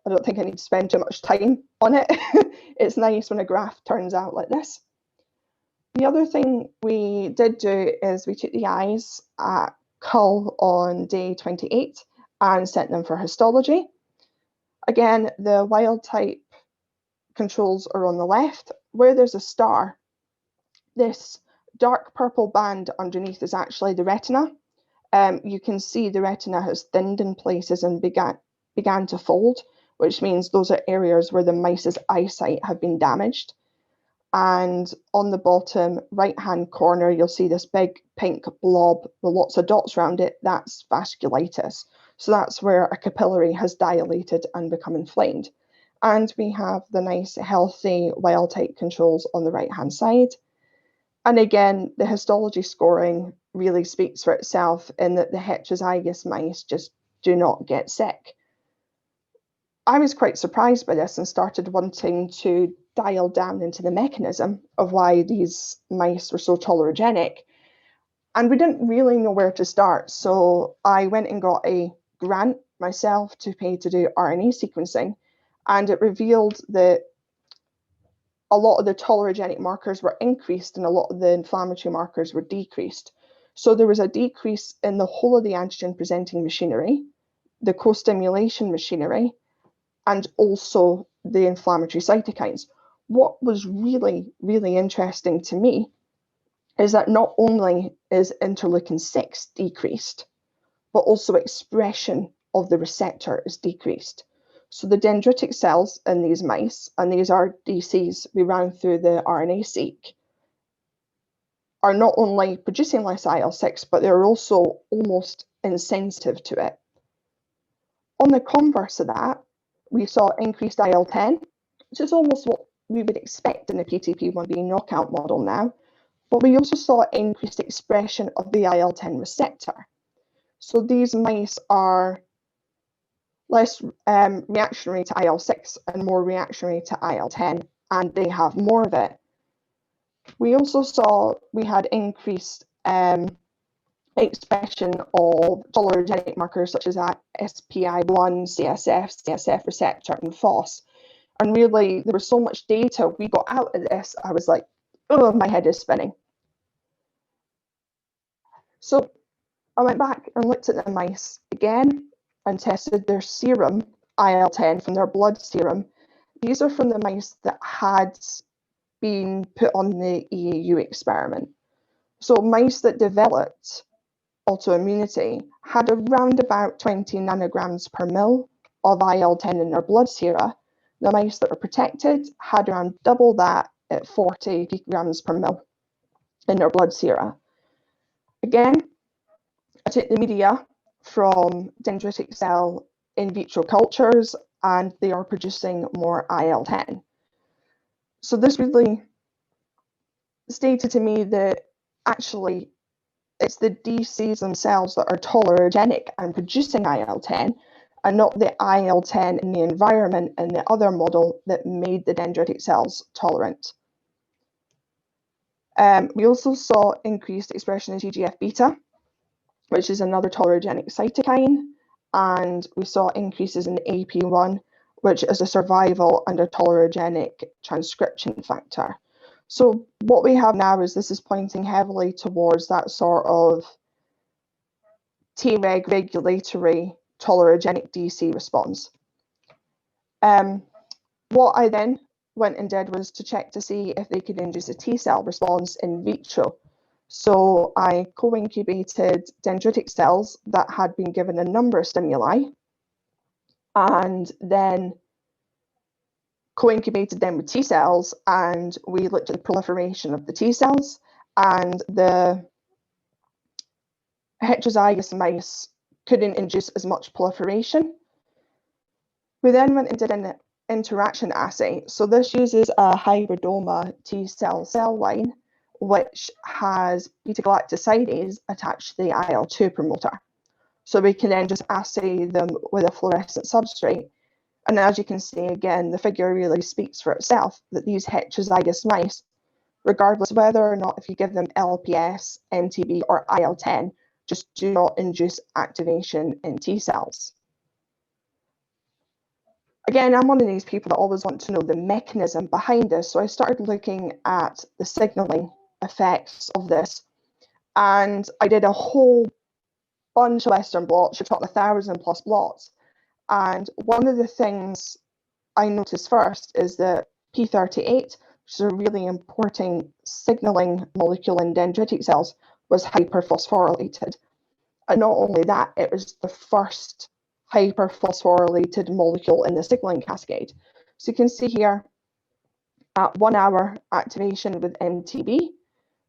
I don't think I need to spend too much time on it. It's nice when a graph turns out like this. The other thing we did do is we took the eyes at cull on day 28 and sent them for histology. Again, the wild type controls are on the left. Where there's a star, this dark purple band underneath is actually the retina. You can see the retina has thinned in places and began to fold, which means those are areas where the mice's eyesight have been damaged. And on the bottom right-hand corner, you'll see this big pink blob with lots of dots around it. That's vasculitis. So that's where a capillary has dilated and become inflamed. And we have the nice, healthy, wild-type controls on the right-hand side. And again, the histology scoring really speaks for itself in that the heterozygous mice just do not get sick. I was quite surprised by this and started wanting to dial down into the mechanism of why these mice were so tolerogenic. And we didn't really know where to start. So I went and got a grant myself to pay to do RNA sequencing. And it revealed that a lot of the tolerogenic markers were increased and a lot of the inflammatory markers were decreased. So there was a decrease in the whole of the antigen presenting machinery, the co-stimulation machinery, and also the inflammatory cytokines. What was really, really interesting to me is that not only is interleukin-6 decreased, but also expression of the receptor is decreased. So the dendritic cells in these mice, and these are DCs we ran through the RNAseq, are not only producing less IL-6, but they're also almost insensitive to it. On the converse of that, we saw increased IL-10, which is almost what we would expect in the PTP1B knockout model now, but we also saw increased expression of the IL-10 receptor. So these mice are less reactionary to IL-6 and more reactionary to IL-10, and they have more of it. We also saw we had increased expression of tolerogenic markers such as SPI1, CSF receptor, and FOS. And really, there was so much data we got out of this, I was like, oh, my head is spinning. So I went back and looked at the mice again and tested their serum IL-10 from their blood serum. These are from the mice that had been put on the EAU experiment. So mice that developed autoimmunity had around about 20 nanograms per mil of IL-10 in their blood sera. The mice that were protected had around double that at 40 picograms per mil in their blood sera. Again, I took the media from dendritic cell in vitro cultures, and they are producing more IL-10. So this really stated to me that actually it's the DCs themselves that are tolerogenic and producing IL-10, and not the IL-10 in the environment and the other model that made the dendritic cells tolerant. We also saw increased expression of TGF-beta, which is another tolerogenic cytokine, and we saw increases in AP1, which is a survival and a tolerogenic transcription factor. So what we have now is this is pointing heavily towards that sort of Treg regulatory tolerogenic DC response. What I then went and did was to check to see if they could induce a T cell response in vitro. So I co-incubated dendritic cells that had been given a number of stimuli, and then co-incubated them with T cells, and we looked at the proliferation of the T cells, and the heterozygous mice couldn't induce as much proliferation. We then went and did an interaction assay. So this uses a hybridoma T cell line, which has beta-galactosidase attached to the IL-2 promoter. So we can then just assay them with a fluorescent substrate. And as you can see, again, the figure really speaks for itself, that these heterozygous mice, regardless of whether or not if you give them LPS, MTB, or IL-10, just do not induce activation in T cells. Again, I'm one of these people that always want to know the mechanism behind this. So I started looking at the signaling effects of this. And I did a whole bunch of Western blots. You're talking 1,000+ blots. And one of the things I noticed first is that P38, which is a really important signaling molecule in dendritic cells, was hyperphosphorylated. And not only that, it was the first hyperphosphorylated molecule in the signaling cascade. So you can see here at 1 hour activation with MTB,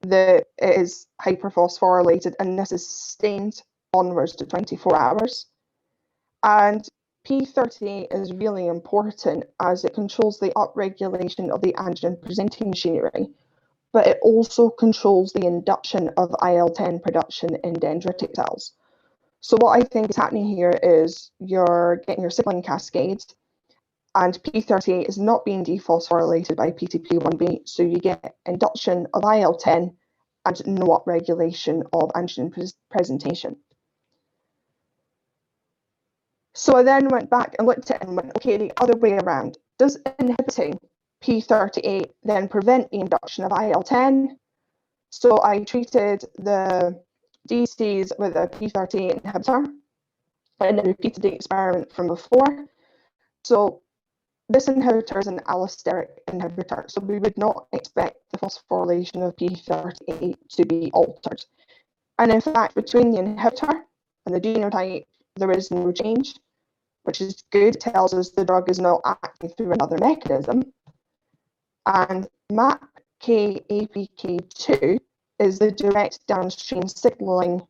that it is hyperphosphorylated, and this is sustained onwards to 24 hours. And P38 is really important as it controls the upregulation of the antigen presenting machinery, but it also controls the induction of IL-10 production in dendritic cells. So what I think is happening here is you're getting your signaling cascade, and P38 is not being dephosphorylated by PTP1B, so you get induction of IL-10 and no upregulation of antigen presentation. So I then went back and looked at it and went, okay, the other way around. Does inhibiting P38 then prevent the induction of IL-10? So I treated the DCs with a P38 inhibitor and then repeated the experiment from before. So this inhibitor is an allosteric inhibitor, so we would not expect the phosphorylation of P38 to be altered. And in fact, between the inhibitor and the genotype, there is no change, which is good. It tells us the drug is not acting through another mechanism. And MAPK-APK2 is the direct downstream signaling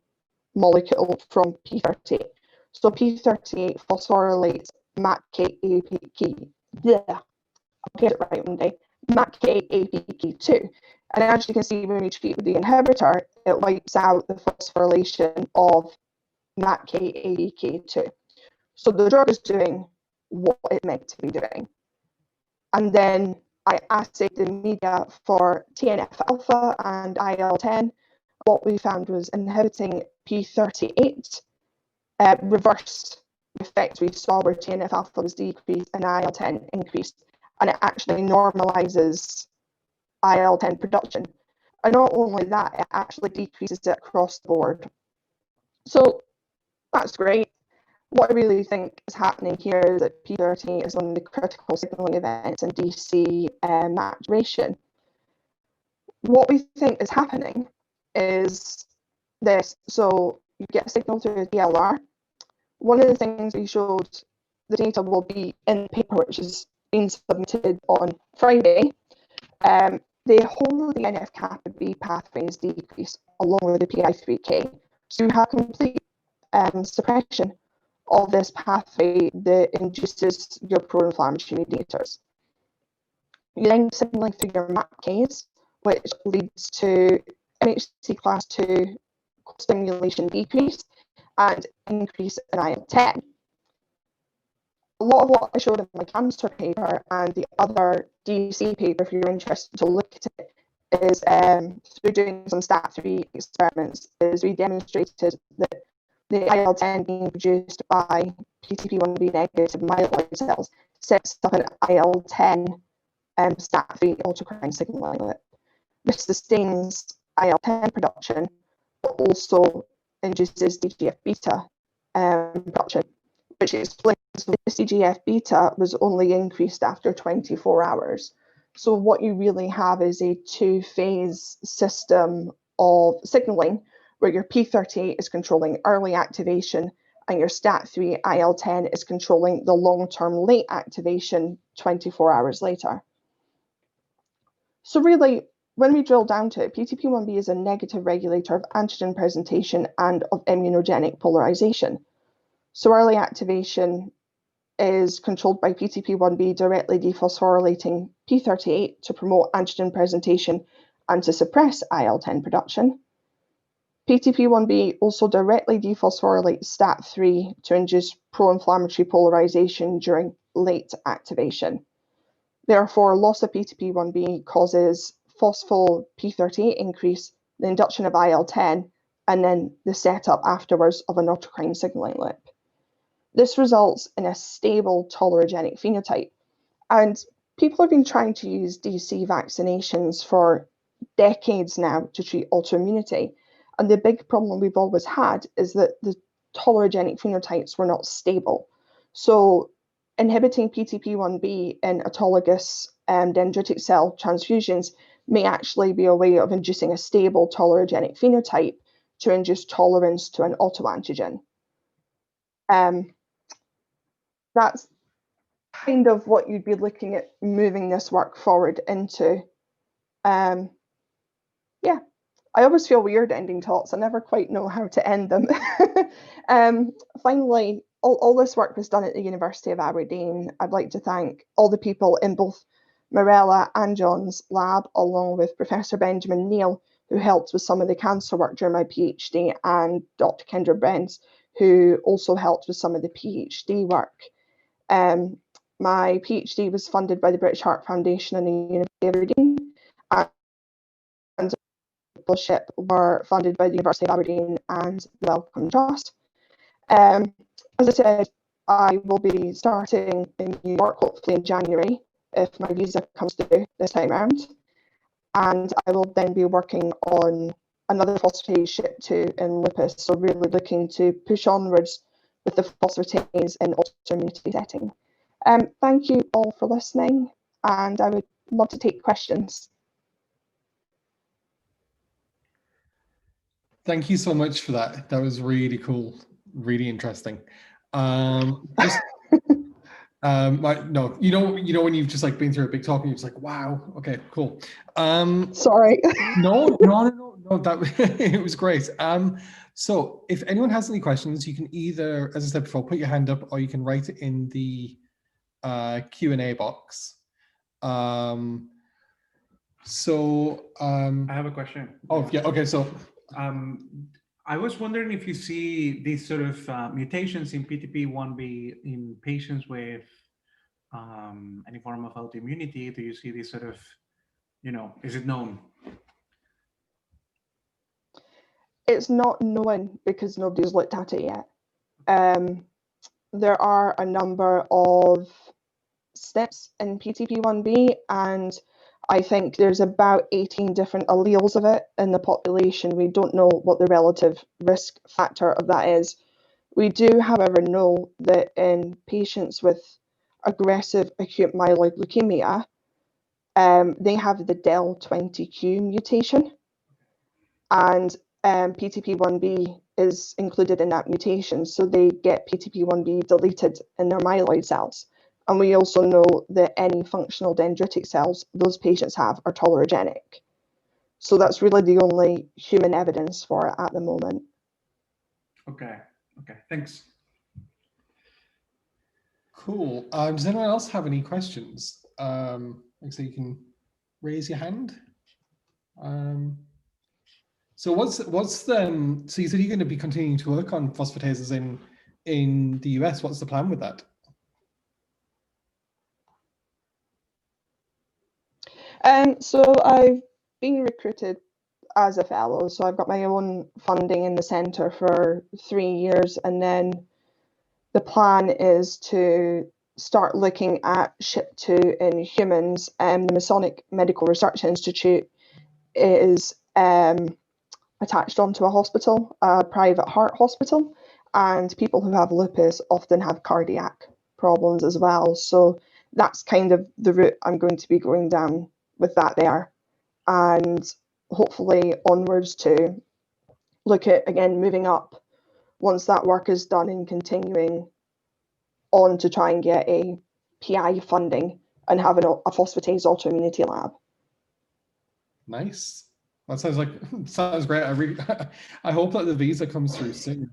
molecule from P38. So P38 phosphorylates MAPK-APK. Yeah, I'll get it right one day. MAPK-APK2. And as you can see, when we treat with the inhibitor, it wipes out the phosphorylation of MAPK-APK2. So the drug is doing what it's meant to be doing. And then I assayed the media for TNF-alpha and IL-10. What we found was inhibiting P38 reversed the effect we saw where TNF-alpha was decreased and IL-10 increased, and it actually normalizes IL-10 production. And not only that, it actually decreases it across the board. So that's great. What I really think is happening here is that P38 is one of the critical signaling events in DC maturation. What we think is happening is this. So you get a signal through a DLR. One of the things we showed, the data will be in the paper, which is being submitted on Friday. The whole of the NF-kappa B pathways decrease along with the PI3K. So you have complete suppression of this pathway that induces your pro-inflammatory mediators. You then signaling through your MAPKs, which leads to MHC class 2 stimulation decrease and increase in IL-10. A lot of what I showed in my cancer paper and the other DC paper, if you're interested to look at it, is through doing some STAT3 experiments, is we demonstrated that the IL-10 being produced by PTP1B negative myeloid cells sets up an IL-10 STAT3 autocrine signaling loop. This sustains IL-10 production, but also induces TGF-beta production, which explains why the TGF-beta was only increased after 24 hours. So what you really have is a two-phase system of signaling where your P38 is controlling early activation and your STAT3 IL-10 is controlling the long-term late activation 24 hours later. So really, when we drill down to it, PTP1B is a negative regulator of antigen presentation and of immunogenic polarisation. So early activation is controlled by PTP1B directly dephosphorylating P38 to promote antigen presentation and to suppress IL-10 production. PTP1B also directly dephosphorylates STAT3 to induce pro-inflammatory polarisation during late activation. Therefore, loss of PTP1B causes phospho P38 increase, the induction of IL-10, and then the setup afterwards of an autocrine signaling loop. This results in a stable tolerogenic phenotype. And people have been trying to use DC vaccinations for decades now to treat autoimmunity. And the big problem we've always had is that the tolerogenic phenotypes were not stable. So inhibiting PTP1B in autologous dendritic cell transfusions may actually be a way of inducing a stable tolerogenic phenotype to induce tolerance to an autoantigen. That's kind of what you'd be looking at moving this work forward into. Yeah, I always feel weird ending talks. I never quite know how to end them. Finally, all this work was done at the University of Aberdeen. I'd like to thank all the people in both Mirella and John's lab, along with Professor Benjamin Neal, who helped with some of the cancer work during my PhD, and Dr. Kendra Brents, who also helped with some of the PhD work. My PhD was funded by the British Heart Foundation and the University of Aberdeen, and fellowship were funded by the University of Aberdeen and the Wellcome Trust. As I said, I will be starting in New York hopefully in January if my visa comes through this time around, and I will then be working on another phosphatase SHP2 in lupus, so really looking to push onwards with the phosphatase in autoimmunity setting. Thank you all for listening, and I would love to take questions. Thank you so much for that. That was really cool, really interesting. Just No, you know when you've just like been through a big talk and you're just like, wow, okay, cool. Sorry. No, that it was great. So if anyone has any questions, you can either, as I said before, put your hand up, or you can write it in the Q&A box. I have a question. Oh yeah, okay. So I was wondering if you see these sort of mutations in PTP1B in patients with any form of autoimmunity. Do you see this sort of, is it known? It's not known because nobody's looked at it yet. There are a number of steps in PTP1B, and I think there's about 18 different alleles of it in the population. We don't know what the relative risk factor of that is. We do, however, know that in patients with aggressive acute myeloid leukemia, they have the del20q mutation, and PTP1B is included in that mutation, so they get PTP1B deleted in their myeloid cells. And we also know that any functional dendritic cells those patients have are tolerogenic. So that's really the only human evidence for it at the moment. Okay, thanks. cool. Does anyone else have any questions? So you can raise your hand. So what's the so you said you're going to be continuing to work on phosphatases in the US. What's the plan with that? So I've been recruited as a fellow, so I've got my own funding in the centre for 3 years, and then the plan is to start looking at SHP2 in humans. The Masonic Medical Research Institute is attached onto a hospital, a private heart hospital, and people who have lupus often have cardiac problems as well. So that's kind of the route I'm going to be going down with that there, and hopefully onwards to look at, again, moving up once that work is done and continuing on to try and get a PI funding and have a phosphatase autoimmunity lab. Nice. That sounds like sounds great. I hope that the visa comes through soon.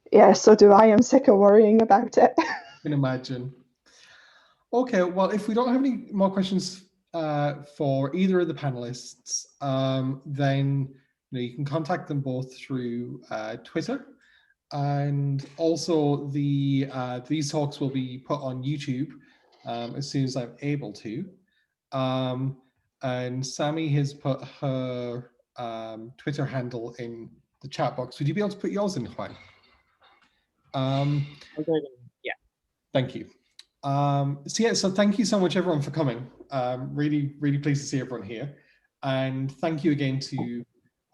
Yeah, so do I. I'm sick of worrying about it. I can imagine. Okay, well, if we don't have any more questions for either of the panelists, then you can contact them both through Twitter, and also these talks will be put on YouTube as soon as I'm able to. And Sammy has put her Twitter handle in the chat box. Would you be able to put yours in, Juan? Yeah. Thank you. So thank you so much, everyone, for coming. Really, really pleased to see everyone here. And thank you again to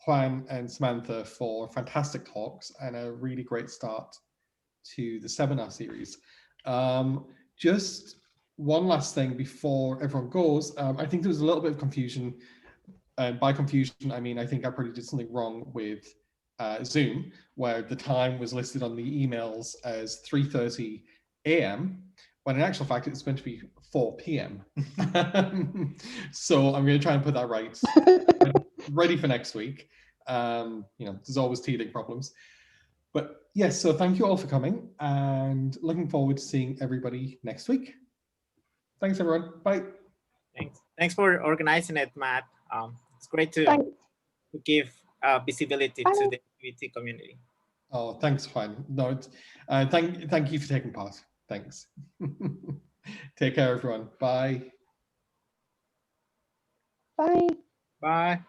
Juan and Samantha for fantastic talks and a really great start to the seminar series. Just one last thing before everyone goes. I think there was a little bit of confusion. And by confusion, I mean, I think I probably did something wrong with Zoom, where the time was listed on the emails as 3:30 a.m., when in actual fact it's meant to be 4 p.m. So I'm going to try and put that right. Ready for next week. There's always teething problems. But yes, so thank you all for coming, and looking forward to seeing everybody next week. Thanks, everyone. Bye. Thanks for organizing it, Matt. It's great to give visibility to the activity community. Oh, thanks, Juan. No, thank you for taking part. Thanks. Take care, everyone. Bye. Bye. Bye.